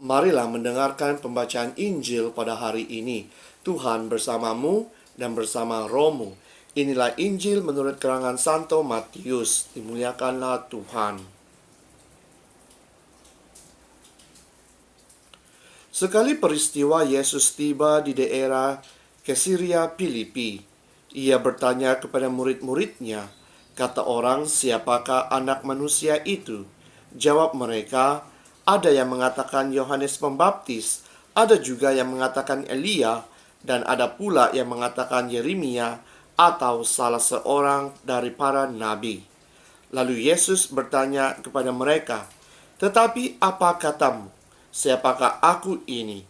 Marilah mendengarkan pembacaan Injil pada hari ini. Tuhan bersamamu dan bersama rohmu. Inilah Injil menurut keterangan Santo Matius. Dimuliakanlah Tuhan. Sekali peristiwa Yesus tiba di daerah Kesiria Filipi. Ia bertanya kepada murid-muridnya, kata orang, siapakah anak manusia itu? Jawab mereka, ada yang mengatakan Yohanes Pembaptis, ada juga yang mengatakan Elia, dan ada pula yang mengatakan Yeremia atau salah seorang dari para nabi. Lalu Yesus bertanya kepada mereka, tetapi apa katamu? Siapakah aku ini?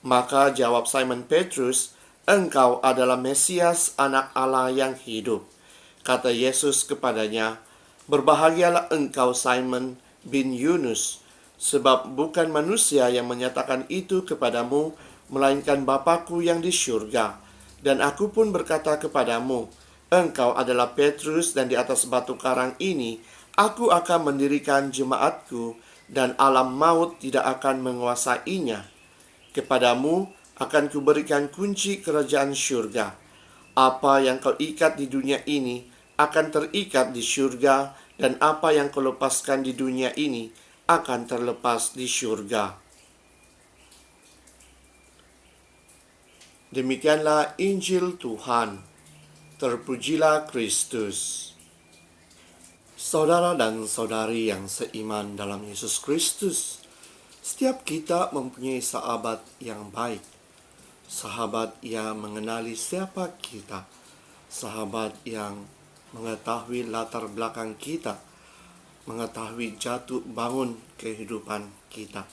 Maka jawab Simon Petrus, engkau adalah Mesias, anak Allah yang hidup. Kata Yesus kepadanya, berbahagialah engkau Simon bin Yunus, sebab bukan manusia yang menyatakan itu kepadamu, melainkan Bapa-Ku yang di syurga. Dan aku pun berkata kepadamu, engkau adalah Petrus, dan di atas batu karang ini aku akan mendirikan jemaatku, dan alam maut tidak akan menguasainya. Kepadamu akan kuberikan kunci kerajaan syurga. Apa yang kau ikat di dunia ini akan terikat di syurga, dan apa yang kau lepaskan di dunia ini akan terlepas di syurga. Demikianlah Injil Tuhan. Terpujilah Kristus. Saudara dan saudari yang seiman dalam Yesus Kristus, setiap kita mempunyai sahabat yang baik. Sahabat yang mengenali siapa kita. Sahabat yang mengetahui latar belakang kita. Mengetahui jatuh bangun kehidupan kita.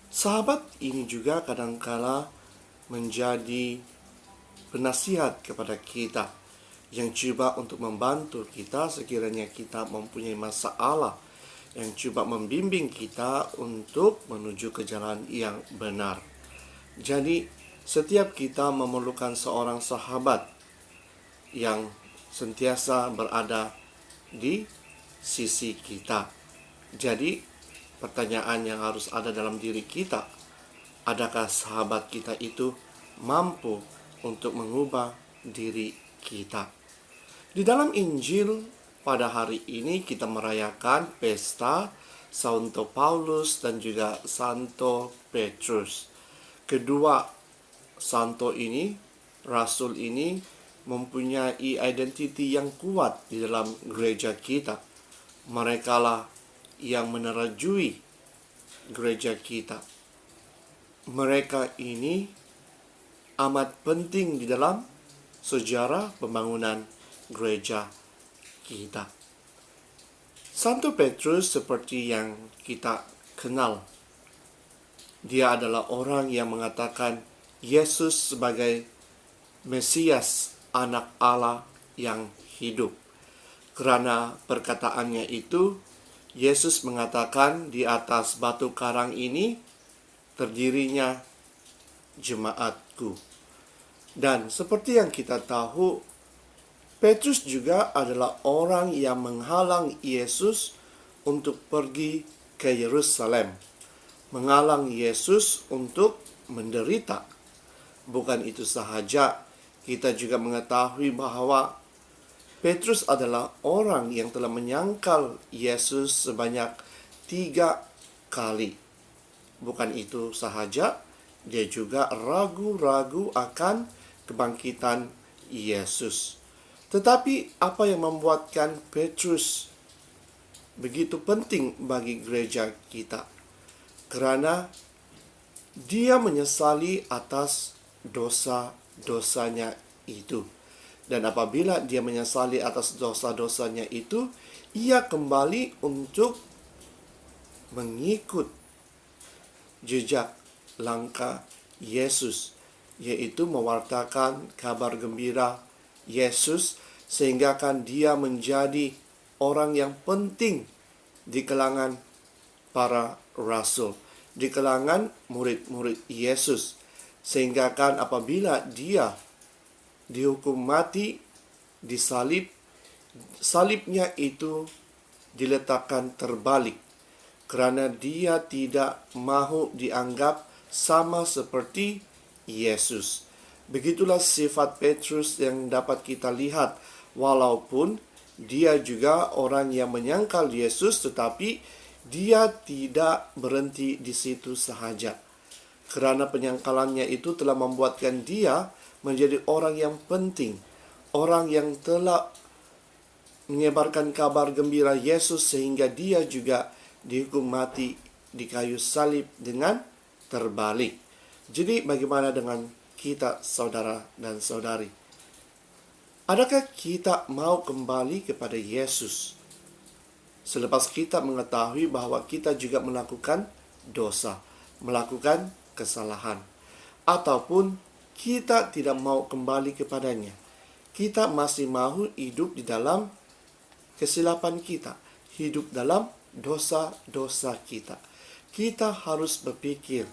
Sahabat ini juga kadangkala menjadi penasihat kepada kita, yang coba untuk membantu kita sekiranya kita mempunyai masalah, yang coba membimbing kita untuk menuju ke jalan yang benar. Jadi setiap kita memerlukan seorang sahabat yang sentiasa berada di sisi kita. Jadi pertanyaan yang harus ada dalam diri kita, adakah sahabat kita itu mampu untuk mengubah diri kita? Di dalam Injil pada hari ini kita merayakan pesta Santo Paulus dan juga Santo Petrus. Kedua santo ini, rasul ini, mempunyai identiti yang kuat di dalam gereja kita. Mereka lah yang menerajui gereja kita. Mereka ini amat penting di dalam sejarah pembangunan gereja kita. Santo Petrus seperti yang kita kenal, dia adalah orang yang mengatakan Yesus sebagai Mesias, anak Allah yang hidup. Karena perkataannya itu, Yesus mengatakan di atas batu karang ini terdirinya jemaatku. Dan seperti yang kita tahu, Petrus juga adalah orang yang menghalang Yesus untuk pergi ke Yerusalem. Menghalang Yesus untuk menderita. Bukan itu sahaja, kita juga mengetahui bahwa Petrus adalah orang yang telah menyangkal Yesus sebanyak 3 kali. Bukan itu sahaja, dia juga ragu-ragu akan kebangkitan Yesus. Tetapi apa yang membuatkan Petrus begitu penting bagi gereja kita? Karena dia menyesali atas dosa-dosanya itu. Dan apabila dia menyesali atas dosa-dosanya itu, ia kembali untuk mengikut jejak langkah Yesus, yaitu mewartakan kabar gembira Yesus, sehingga kan dia menjadi orang yang penting di kalangan para rasul, di kalangan murid-murid Yesus, sehingga kan apabila dia dihukum mati, disalib, salibnya itu diletakkan terbalik, karena dia tidak mau dianggap sama seperti Yesus. Begitulah sifat Petrus yang dapat kita lihat, walaupun dia juga orang yang menyangkal Yesus, tetapi dia tidak berhenti di situ sahaja. Karena penyangkalannya itu telah membuatkan dia menjadi orang yang penting, orang yang telah menyebarkan kabar gembira Yesus, sehingga dia juga dihukum mati di kayu salib dengan terbalik. Jadi bagaimana dengan kita, saudara dan saudari? Adakah kita mau kembali kepada Yesus selepas kita mengetahui bahwa kita juga melakukan dosa, melakukan kesalahan, ataupun kita tidak mau kembali kepadanya? Kita masih mau hidup di dalam kesilapan kita, hidup dalam dosa-dosa kita. Kita harus berpikir,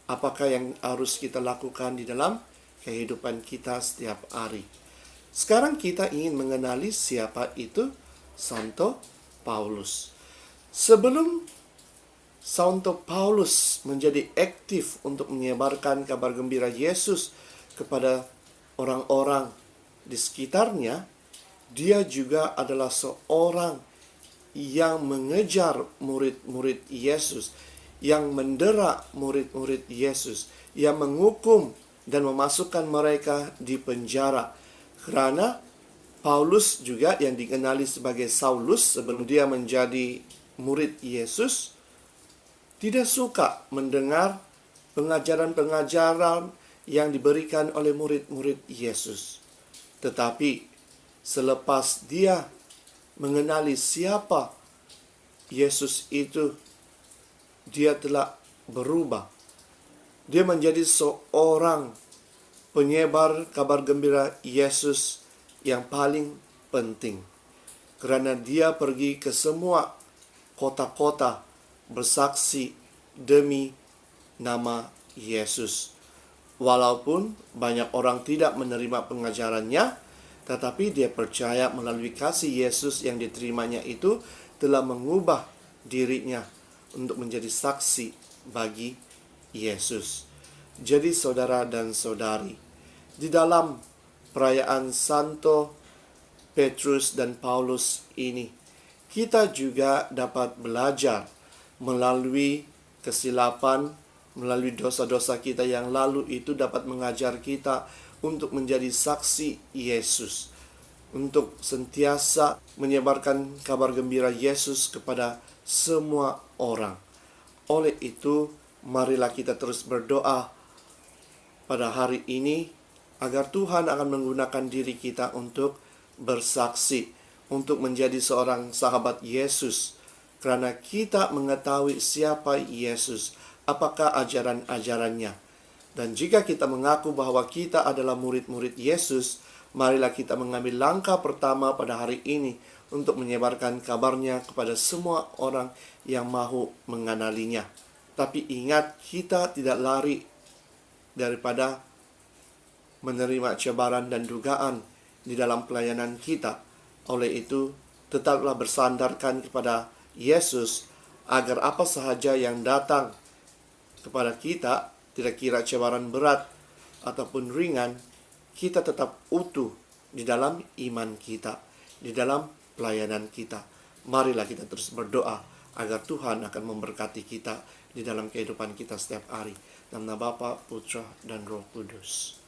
apakah yang harus kita lakukan di dalam kehidupan kita setiap hari. Sekarang kita ingin mengenali siapa itu Santo Paulus. Sebelum Santo Paulus menjadi aktif untuk menyebarkan kabar gembira Yesus kepada orang-orang di sekitarnya, dia juga adalah seorang yang mengejar murid-murid Yesus, yang mendera murid-murid Yesus, yang menghukum dan memasukkan mereka di penjara. Karena Paulus juga yang dikenali sebagai Saulus sebelum dia menjadi murid Yesus, tidak suka mendengar pengajaran-pengajaran yang diberikan oleh murid-murid Yesus. Tetapi selepas dia mengenali siapa Yesus itu, dia telah berubah. Dia menjadi seorang penyebar kabar gembira Yesus yang paling penting. Karena dia pergi ke semua kota-kota bersaksi demi nama Yesus. Walaupun banyak orang tidak menerima pengajarannya, tetapi dia percaya melalui kasih Yesus yang diterimanya itu telah mengubah dirinya untuk menjadi saksi bagi Yesus. Jadi saudara dan saudari, di dalam perayaan Santo Petrus dan Paulus ini, kita juga dapat belajar melalui kesilapan, melalui dosa-dosa kita yang lalu itu dapat mengajar kita untuk menjadi saksi Yesus, untuk sentiasa menyebarkan kabar gembira Yesus kepada semua orang. Oleh itu, marilah kita terus berdoa pada hari ini agar Tuhan akan menggunakan diri kita untuk bersaksi, untuk menjadi seorang sahabat Yesus, karena kita mengetahui siapa Yesus, apakah ajaran-ajarannya. Dan jika kita mengaku bahwa kita adalah murid-murid Yesus, marilah kita mengambil langkah pertama pada hari ini untuk menyebarkan kabarnya kepada semua orang yang mau mengenalinya. Tapi ingat, kita tidak lari daripada menerima cabaran dan dugaan di dalam pelayanan kita. Oleh itu, tetaplah bersandarkan kepada Yesus, agar apa sahaja yang datang kepada kita, tidak kira cabaran berat ataupun ringan, kita tetap utuh di dalam iman kita, di dalam pelayanan kita. Marilah kita terus berdoa agar Tuhan akan memberkati kita di dalam kehidupan kita setiap hari. Dalam nama Bapa, Putra, dan Roh Kudus.